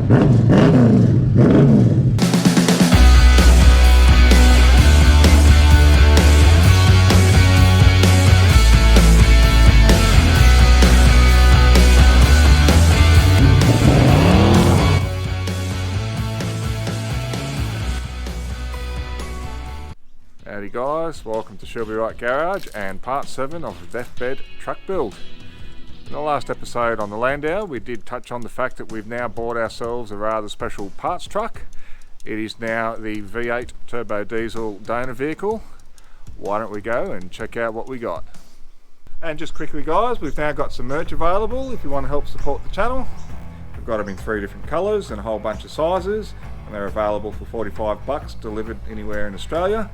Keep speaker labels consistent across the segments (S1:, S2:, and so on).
S1: Howdy guys, welcome to She'll Be Right Garage and part 7 of the Deathbed truck build. In the last episode on the Landau we did touch on the fact that we've now bought ourselves a rather special parts truck. It is now the V8 turbo diesel donor vehicle. Why don't we go and check out what we got. And just quickly guys, we've now got some merch available if you want to help support the channel. We've got them in 3 different colours and a whole bunch of sizes, and they're available for $45 delivered anywhere in Australia.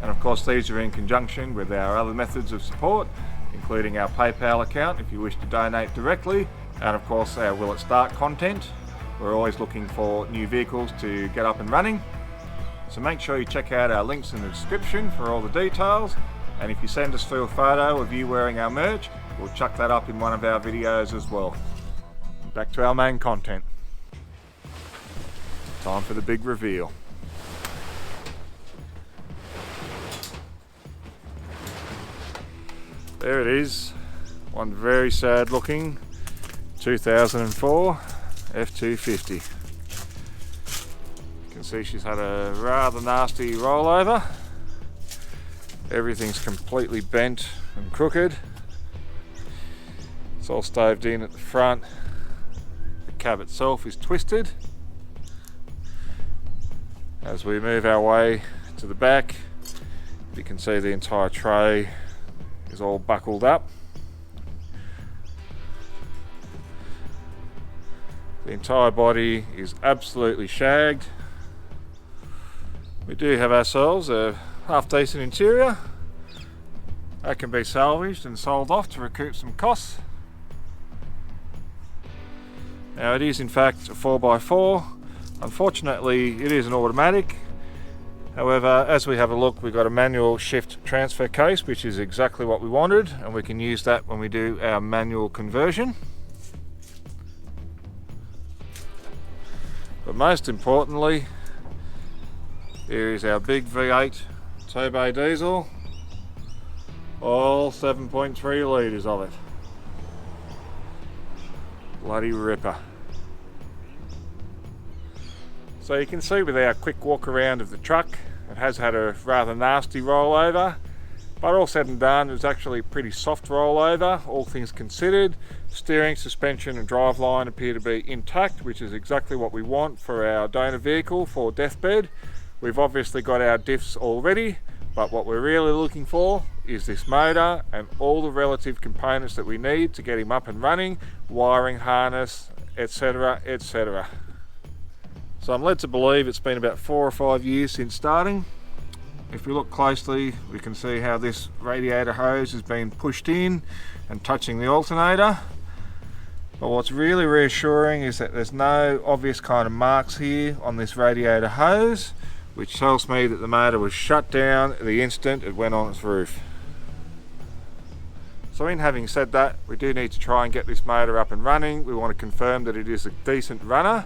S1: And of course these are in conjunction with our other methods of support, including our PayPal account if you wish to donate directly, and of course our Will It Start content. We're always looking for new vehicles to get up and running. So make sure you check out our links in the description for all the details, and if you send us through a photo of you wearing our merch, we'll chuck that up in one of our videos as well. Back to our main content. Time for the big reveal. There it is, one very sad looking 2004 F250. You can see she's had a rather nasty rollover. Everything's completely bent and crooked. It's all staved in at the front. The cab itself is twisted. As we move our way to the back, you can see the entire tray is all buckled up. The entire body is absolutely shagged. We do have ourselves a half decent interior that can be salvaged and sold off to recoup some costs. Now it is in fact a 4x4. Unfortunately it is an automatic. However, as we have a look, we've got a manual shift transfer case, which is exactly what we wanted, and we can use that when we do our manual conversion. But most importantly, here is our big V8 turbo diesel, all 7.3 litres of it. Bloody ripper. So you can see with our quick walk around of the truck, it has had a rather nasty rollover, but all said and done, it was actually a pretty soft rollover, all things considered. Steering, suspension and driveline appear to be intact, which is exactly what we want for our donor vehicle for Deathbed. We've obviously got our diffs already, but what we're really looking for is this motor and all the relative components that we need to get him up and running, wiring harness, etc, etc. So I'm led to believe it's been about 4 or 5 years since starting. If we look closely, we can see how this radiator hose has been pushed in and touching the alternator. But what's really reassuring is that there's no obvious kind of marks here on this radiator hose, which tells me that the motor was shut down the instant it went on its roof. So in having said that, we do need to try and get this motor up and running. We want to confirm that it is a decent runner.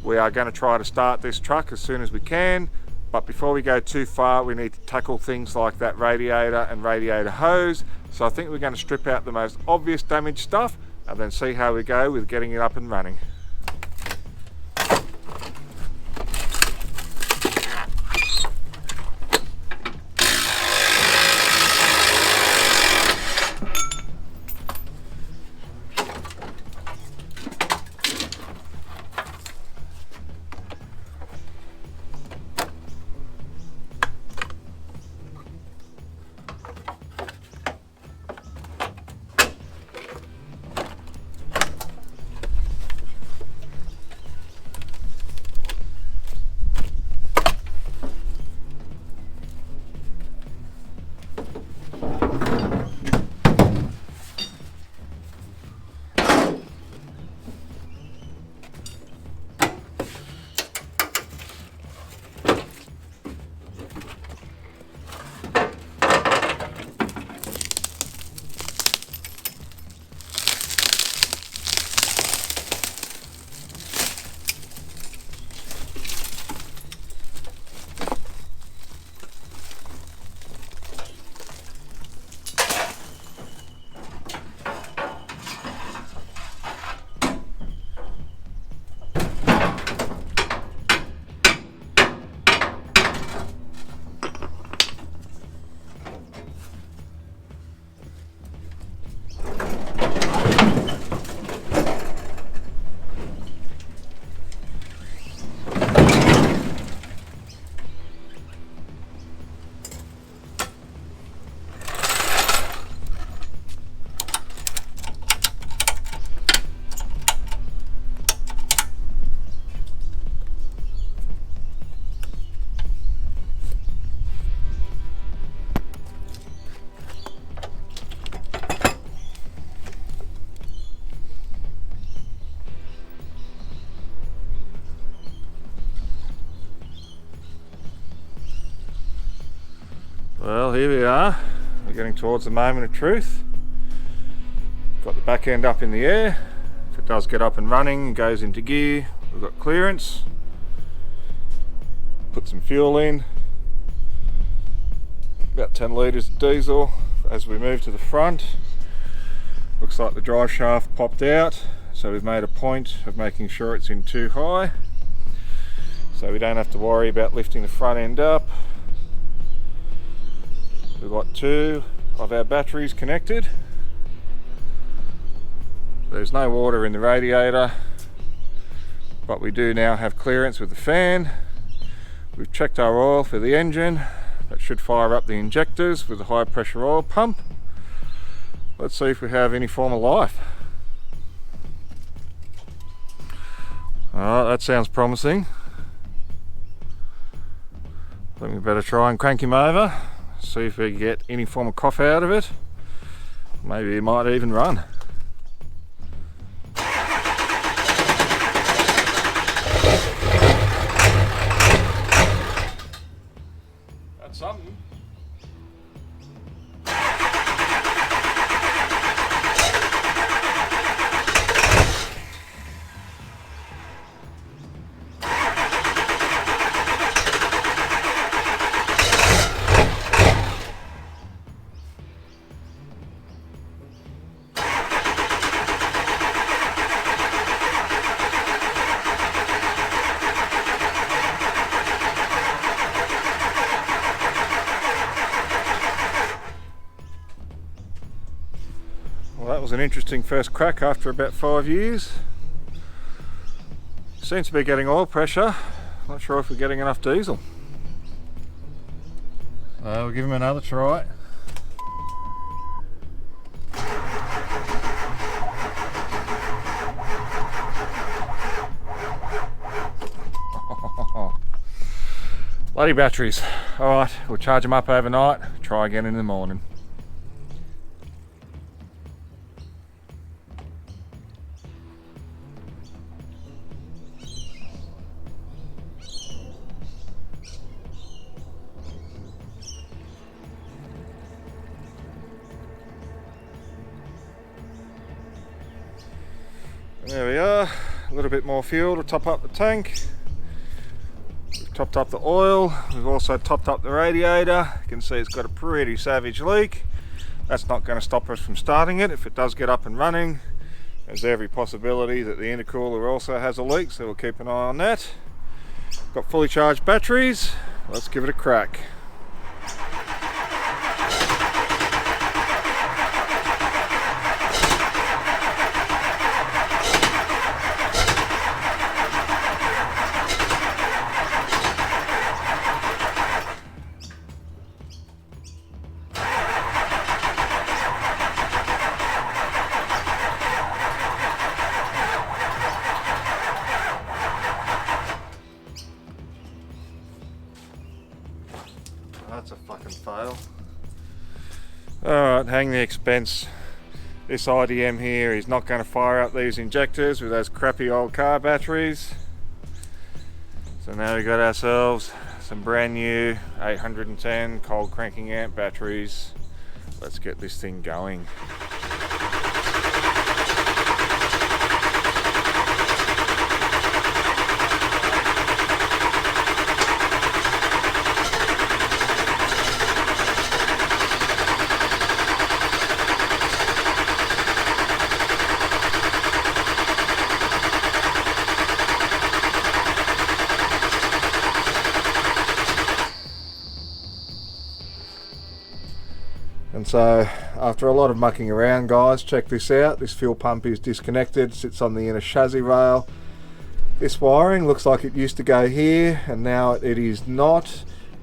S1: We are going to try to start this truck as soon as we can, but before we go too far we need to tackle things like that radiator and radiator hose. So I think we're going to strip out the most obvious damaged stuff and then see how we go with getting it up and running. Well, here we are. We're getting towards the moment of truth. Got the back end up in the air. If it does get up and running, goes into gear, we've got clearance. Put some fuel in. About 10 litres of diesel. As we move to the front, looks like the drive shaft popped out. So we've made a point of making sure it's in too high. So we don't have to worry about lifting the front end up. We've got 2 of our batteries connected. There's no water in the radiator, but we do now have clearance with the fan. We've checked our oil for the engine. That should fire up the injectors with the high pressure oil pump. Let's see if we have any form of life. That sounds promising. I think we better try and crank him over. See if we can get any form of cough out of it. Maybe he might even run. That's something. Well, that was an interesting first crack after about 5 years. Seems to be getting oil pressure. Not sure if we're getting enough diesel. We'll give him another try. Bloody batteries. Alright, we'll charge them up overnight, try again in the morning. There we are, a little bit more fuel to top up the tank. We've topped up the oil, we've also topped up the radiator. You can see it's got a pretty savage leak. That's not going to stop us from starting it. If it does get up and running, there's every possibility that the intercooler also has a leak, so we'll keep an eye on that. Got fully charged batteries, let's give it a crack. That's a fucking fail. Alright, hang the expense. This IDM here is not going to fire up these injectors with those crappy old car batteries. So now we got ourselves some brand new 810 cold cranking amp batteries. Let's get this thing going. And so after a lot of mucking around, guys, check this out. This fuel pump is disconnected, sits on the inner chassis rail. This wiring looks like it used to go here and now it is not.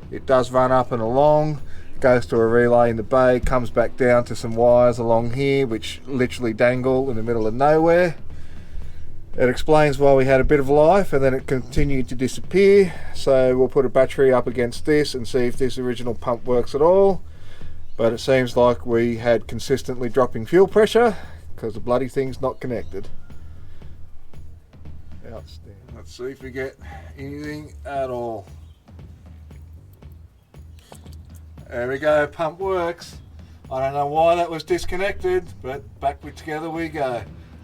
S1: It does run up and along, goes to a relay in the bay, comes back down to some wires along here which literally dangle in the middle of nowhere. It explains why we had a bit of life and then it continued to disappear. So we'll put a battery up against this and see if this original pump works at all. But it seems like we had consistently dropping fuel pressure because the bloody thing's not connected. Outstanding. Let's see if we get anything at all. There we go, pump works. I don't know why that was disconnected, but back together we go.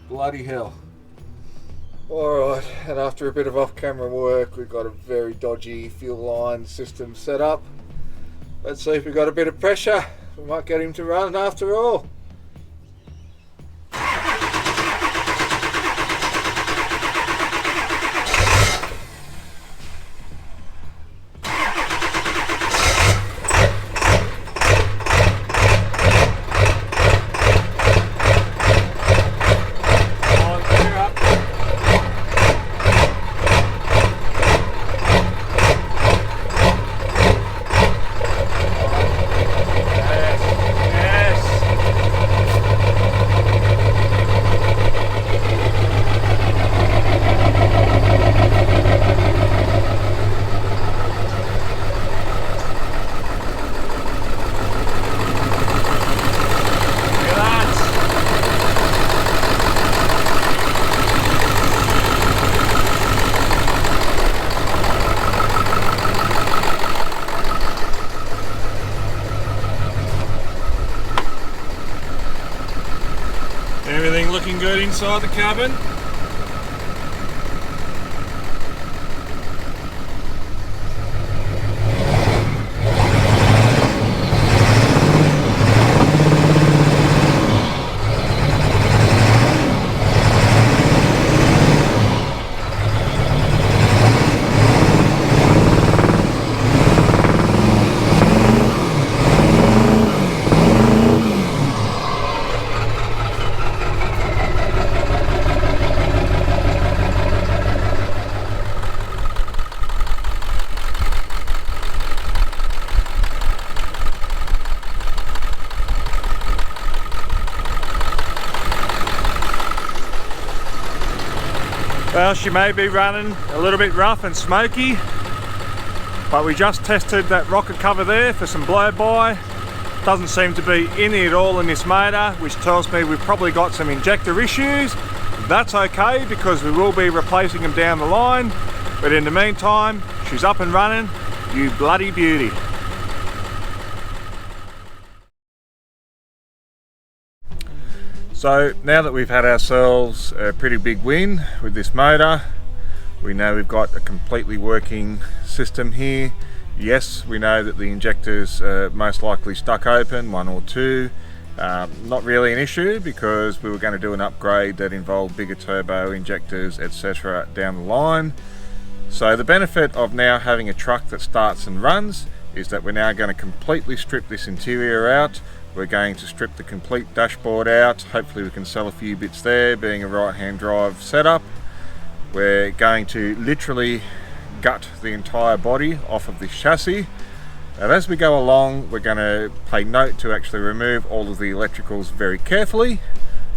S1: Bloody hell. Alright, and after a bit of off-camera work, we've got a very dodgy fuel line system set up. Let's see if we've got a bit of pressure. We might get him to run after all. Everything looking good inside the cabin. Well, she may be running a little bit rough and smoky, but we just tested that rocket cover there for some blow-by. Doesn't seem to be any at all in this motor, which tells me we've probably got some injector issues. That's okay, because we will be replacing them down the line, but in the meantime, she's up and running, you bloody beauty. So now that we've had ourselves a pretty big win with this motor, we know we've got a completely working system here. Yes, we know that the injectors are most likely stuck open, one or two. Not really an issue, because we were going to do an upgrade that involved bigger turbo injectors, etc. down the line. So the benefit of now having a truck that starts and runs is that we're now going to completely strip this interior out. We're going to strip the complete dashboard out. Hopefully we can sell a few bits there, being a right-hand drive setup. We're going to literally gut the entire body off of this chassis. And as we go along, we're going to pay note to actually remove all of the electricals very carefully.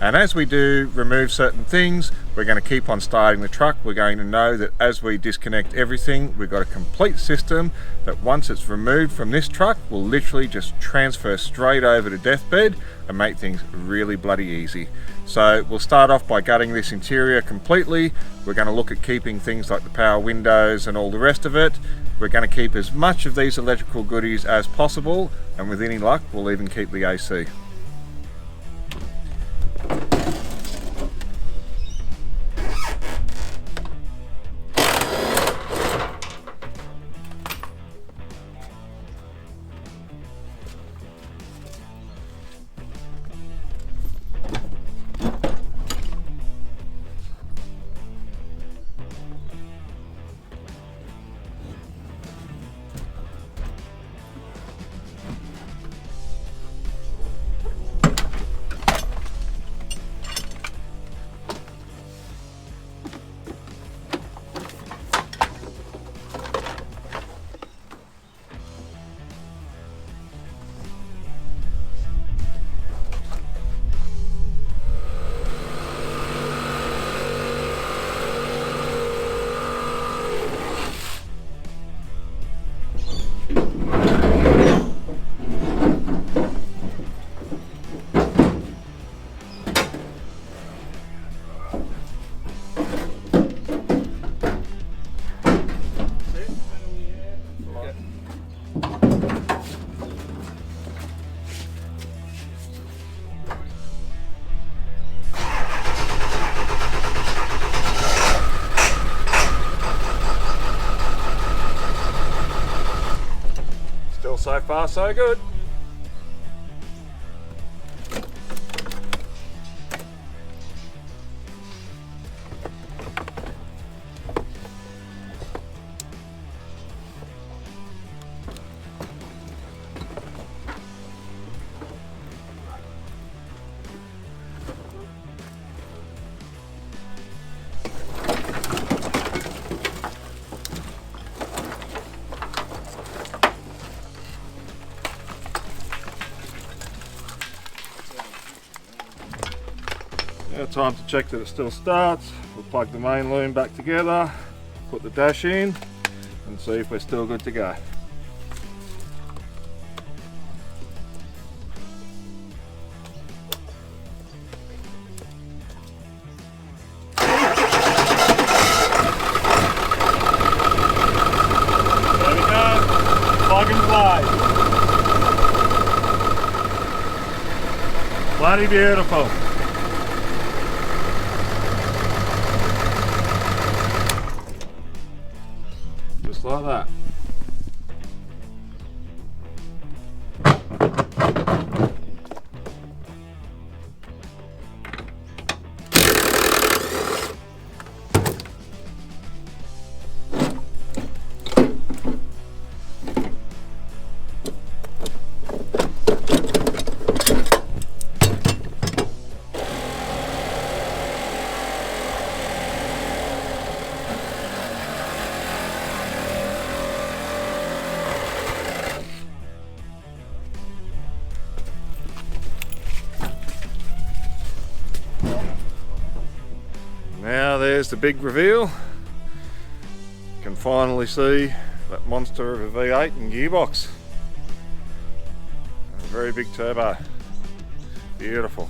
S1: And as we do remove certain things, we're going to keep on starting the truck. We're going to know that as we disconnect everything, we've got a complete system that once it's removed from this truck, will literally just transfer straight over to Deathbed and make things really bloody easy. So we'll start off by gutting this interior completely. We're going to look at keeping things like the power windows and all the rest of it. We're going to keep as much of these electrical goodies as possible, and with any luck, we'll even keep the AC. So far so good. Now time to check that it still starts. We'll plug the main loom back together, put the dash in and see if we're still good to go. There we go, plug and play. Bloody beautiful. Just like that. Now there's the big reveal. You can finally see that monster of a V8 and gearbox. A very big turbo. Beautiful.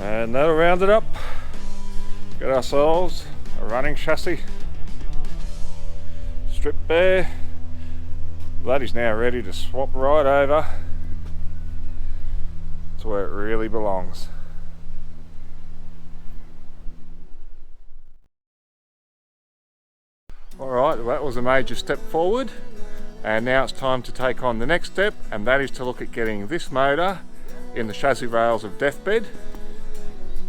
S1: And that'll round it up. Get ourselves a running chassis. Stripped bare. That is now ready to swap right over to where it really belongs. Alright, that was a major step forward, and now it's time to take on the next step, and that is to look at getting this motor in the chassis rails of Deathbed.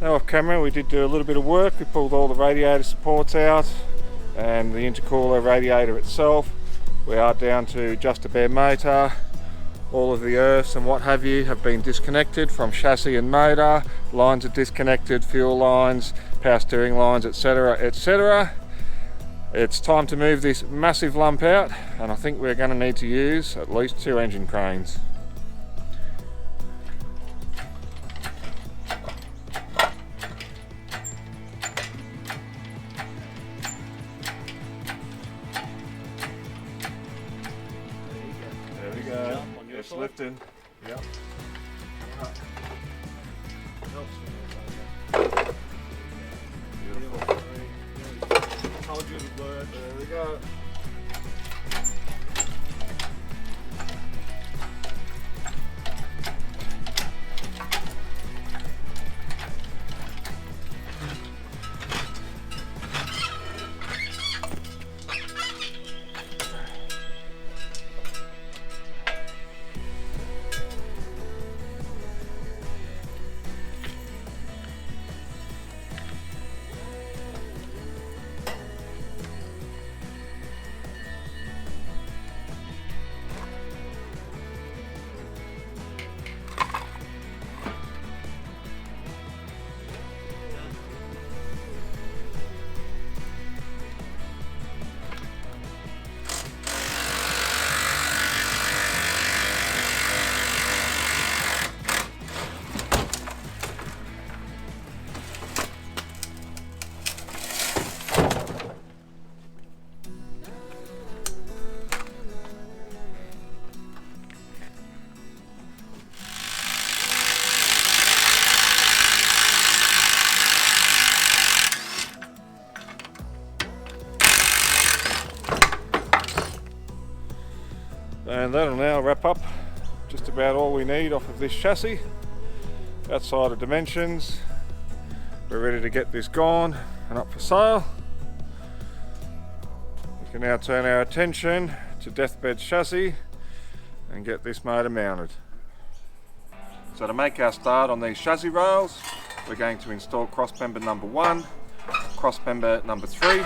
S1: Now off camera we did do a little bit of work. We pulled all the radiator supports out and the intercooler radiator itself. We are down to just a bare motor. All of the earths and what have you have been disconnected from chassis and motor. Lines are disconnected, fuel lines, power steering lines, etc, etc. It's time to move this massive lump out, and I think we're going to need to use at least 2 engine cranes. There we go. It's lifting. Yep. Beautiful. Told you it'd work. There we go. And that'll now wrap up just about all we need off of this chassis. Outside of dimensions, we're ready to get this gone and up for sale. We can now turn our attention to Deathbed's chassis and get this motor mounted. So to make our start on these chassis rails, we're going to install cross member number 1, cross member number 3.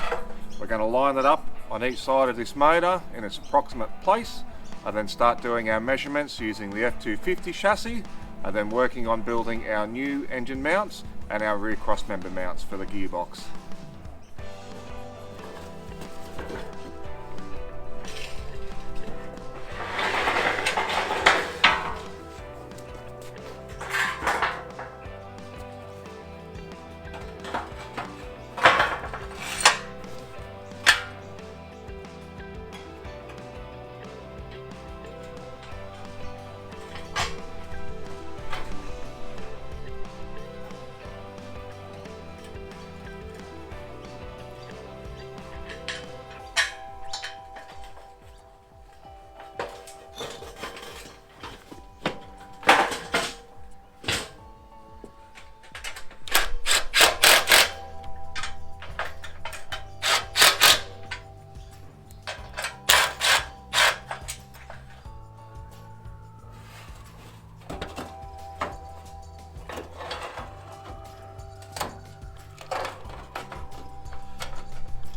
S1: We're going to line it up on each side of this motor in its approximate place, and then start doing our measurements using the F250 chassis, and then working on building our new engine mounts and our rear cross member mounts for the gearbox.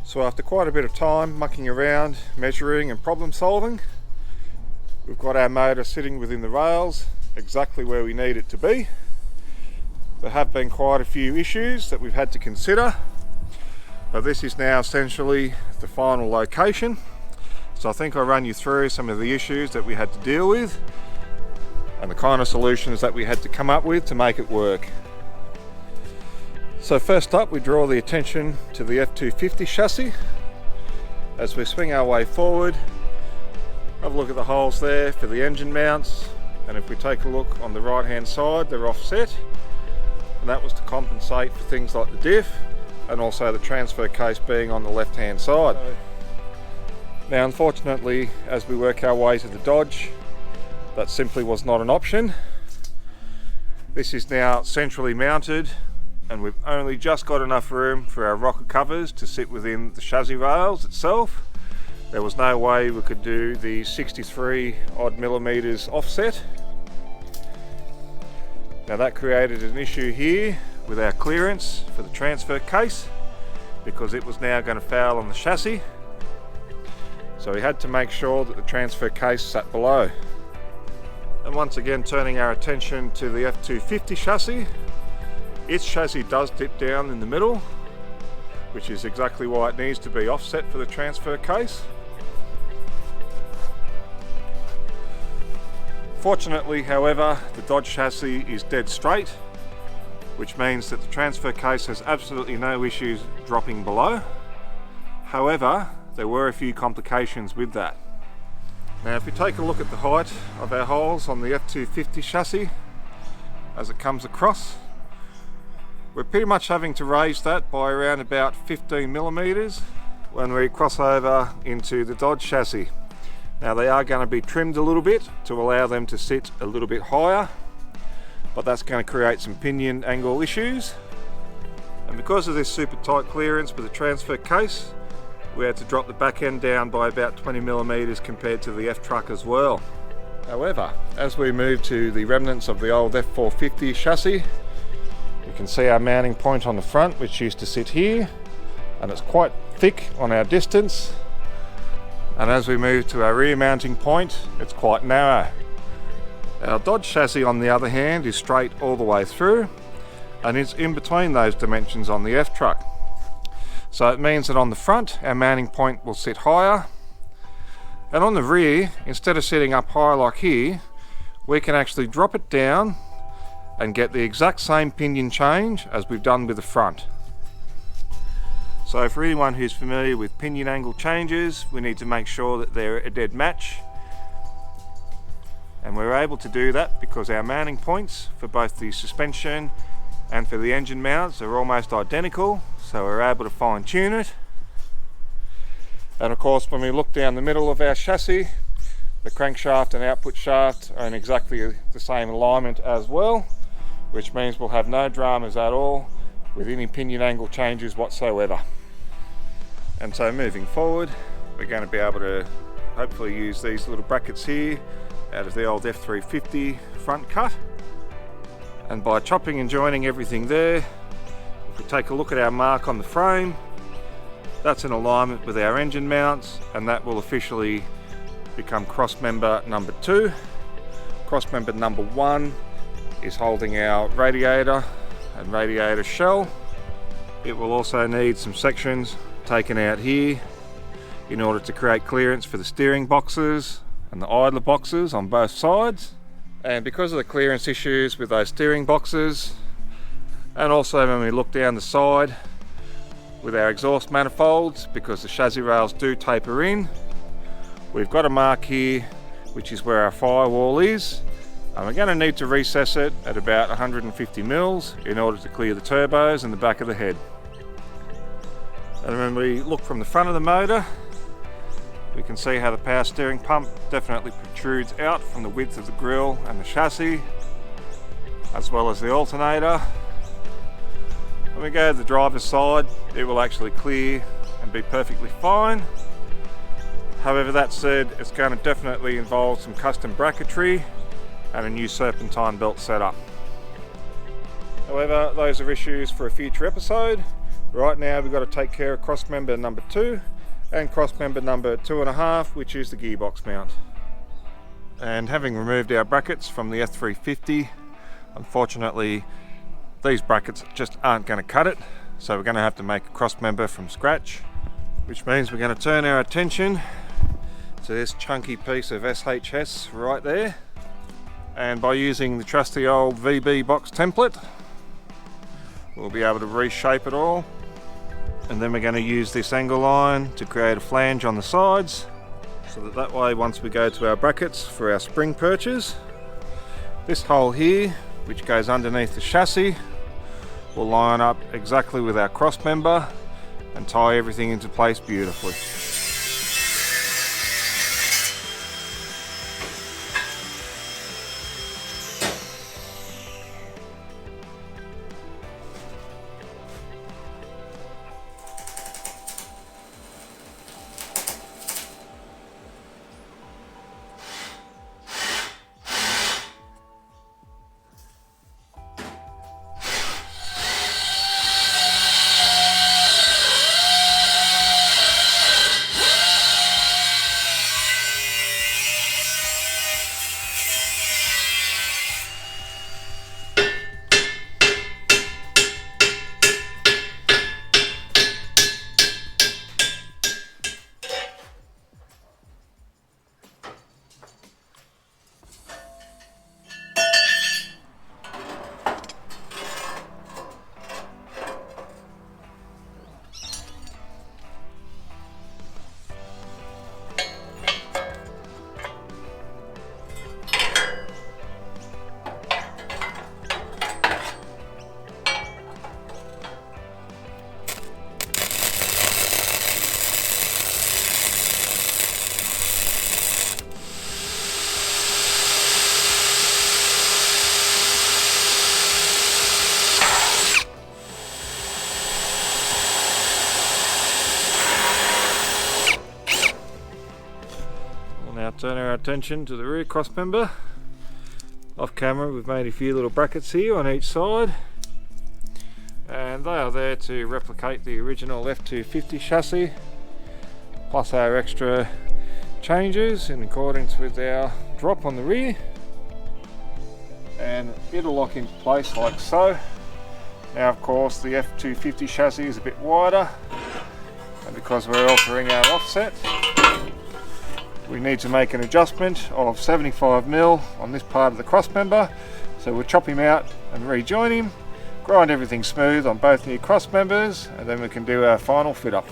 S1: So after quite a bit of time mucking around, measuring and problem solving, we've got our motor sitting within the rails exactly where we need it to be. There have been quite a few issues that we've had to consider, but this is now essentially the final location. So I think I'll run you through some of the issues that we had to deal with and the kind of solutions that we had to come up with to make it work. So first up, we draw the attention to the F250 chassis. As we swing our way forward, have a look at the holes there for the engine mounts, and if we take a look on the right hand side, they're offset, and that was to compensate for things like the diff and also the transfer case being on the left hand side. Now unfortunately, as we work our way to the Dodge, that simply was not an option. This is now centrally mounted, and we've only just got enough room for our rocker covers to sit within the chassis rails itself. There was no way we could do the 63 odd millimeters offset. Now that created an issue here with our clearance for the transfer case, because it was now going to foul on the chassis. So we had to make sure that the transfer case sat below. And once again, turning our attention to the F250 chassis, its chassis does dip down in the middle, which is exactly why it needs to be offset for the transfer case. Fortunately, however, the Dodge chassis is dead straight, which means that the transfer case has absolutely no issues dropping below. However, there were a few complications with that. Now if we take a look at the height of our holes on the F250 chassis as it comes across, we're pretty much having to raise that by around about 15 millimeters when we cross over into the Dodge chassis. Now they are going to be trimmed a little bit to allow them to sit a little bit higher, but that's going to create some pinion angle issues. And because of this super tight clearance with the transfer case, we had to drop the back end down by about 20 millimeters compared to the F-Truck as well. However, as we move to the remnants of the old F450 chassis, you can see our mounting point on the front, which used to sit here, and it's quite thick on our distance. And as we move to our rear mounting point, it's quite narrow. Our Dodge chassis, on the other hand, is straight all the way through, and it's in between those dimensions on the F-Truck. So it means that on the front, our mounting point will sit higher, and on the rear, instead of sitting up high like here, we can actually drop it down and get the exact same pinion change as we've done with the front. So for anyone who's familiar with pinion angle changes, we need to make sure that they're a dead match. And we're able to do that because our mounting points for both the suspension and for the engine mounts are almost identical, so we're able to fine tune it. And of course, when we look down the middle of our chassis, The crankshaft and output shaft are in exactly the same alignment as well, which means we'll have no dramas at all with any pinion angle changes whatsoever. And so moving forward, we're going to be able to hopefully use these little brackets here out of the old F350 front cut. And by chopping and joining everything there, if we take a look at our mark on the frame, that's in alignment with our engine mounts, and that will officially become cross member number 2. Cross member number 1 is holding our radiator and radiator shell. It will also need some sections taken out here in order to create clearance for the steering boxes and the idler boxes on both sides. And because of the clearance issues with those steering boxes, and also when we look down the side with our exhaust manifolds, because the chassis rails do taper in, we've got a mark here which is where our firewall is, and we're going to need to recess it at about 150 mils in order to clear the turbos and the back of the head. And when we look from the front of the motor, we can see how the power steering pump definitely protrudes out from the width of the grille and the chassis, as well as the alternator. When we go to the driver's side, it will actually clear and be perfectly fine. However, that said, it's going to definitely involve some custom bracketry and a new serpentine belt setup. However, those are issues for a future episode. Right now we've got to take care of cross member number 2 and cross member number 2.5, which is the gearbox mount. And having removed our brackets from the F350, unfortunately these brackets just aren't going to cut it, so we're going to have to make a cross member from scratch, which means we're going to turn our attention to this chunky piece of SHS right there. And by using the trusty old VB box template, we'll be able to reshape it all. And then we're going to use this angle line to create a flange on the sides, so that way once we go to our brackets for our spring perches, this hole here, which goes underneath the chassis, will line up exactly with our cross member and tie everything into place beautifully. Turn our attention to the rear cross member. Off camera we've made a few little brackets here on each side, and they are there to replicate the original F250 chassis, plus our extra changes in accordance with our drop on the rear, and it'll lock into place like so. Now of course the F250 chassis is a bit wider, and because we're altering our offset, we need to make an adjustment of 75mm on this part of the cross member. So we'll chop him out and rejoin him, grind everything smooth on both new cross members, and then we can do our final fit up.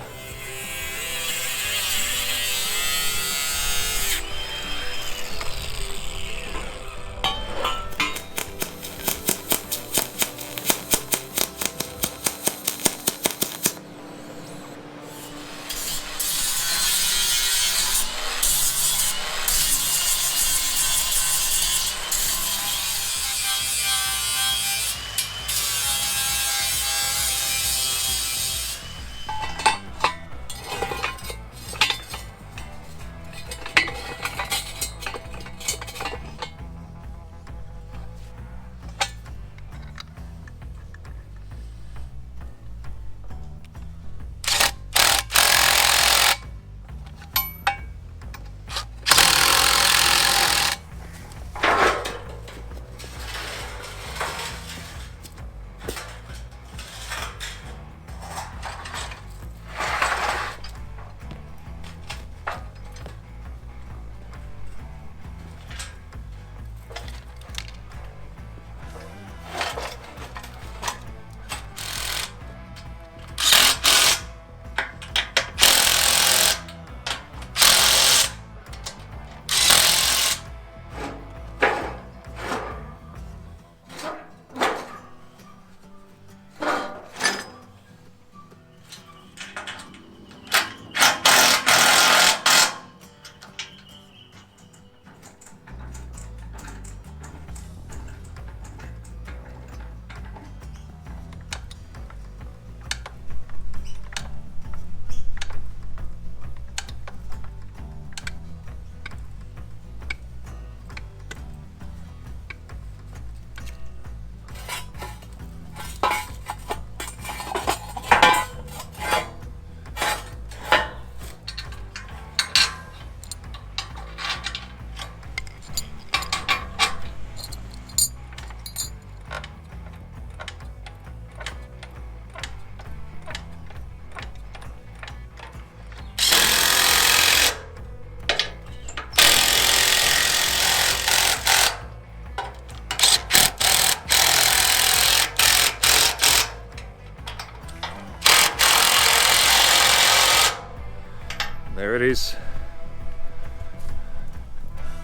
S1: There it is.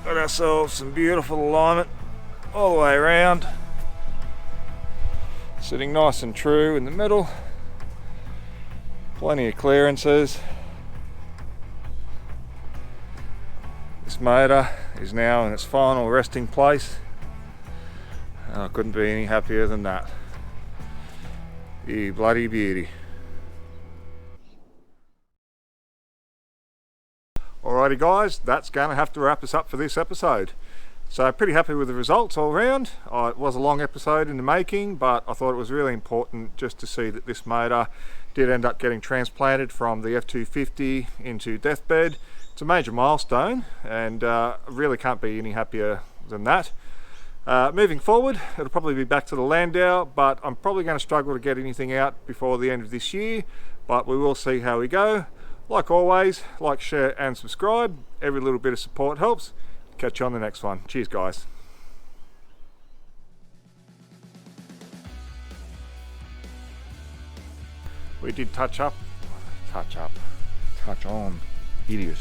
S1: Got ourselves some beautiful alignment all the way around. Sitting nice and true in the middle. Plenty of clearances. This motor is now in its final resting place. And I couldn't be any happier than that. You bloody beauty. Alrighty guys, that's going to have to wrap us up for this episode. So pretty happy with the results all round. It was a long episode in the making, but I thought it was really important just to see that this motor did end up getting transplanted from the F250 into Deathbed. It's a major milestone, and really can't be any happier than that. Moving forward, it'll probably be back to the Landau, but I'm probably going to struggle to get anything out before the end of this year, but we will see how we go. Like always, like, share and subscribe. Every little bit of support helps. Catch you on the next one. Cheers guys. We did touch on, idiot.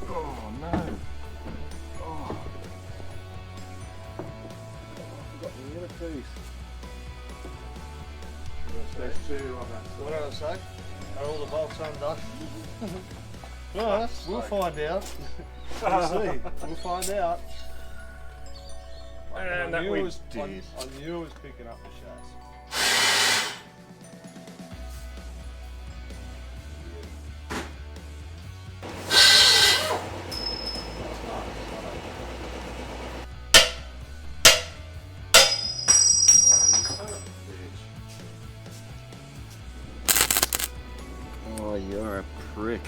S1: Oh no. Oh. I've got the other piece. There's two on that.
S2: What did I say? Are all the bolts undone? Well, we'll find out. We'll see. We'll find out.
S1: And
S2: I
S1: that
S2: knew
S1: we
S2: it was,
S1: did.
S2: I knew it was picking up the shafts.
S1: Oh, you're a prick.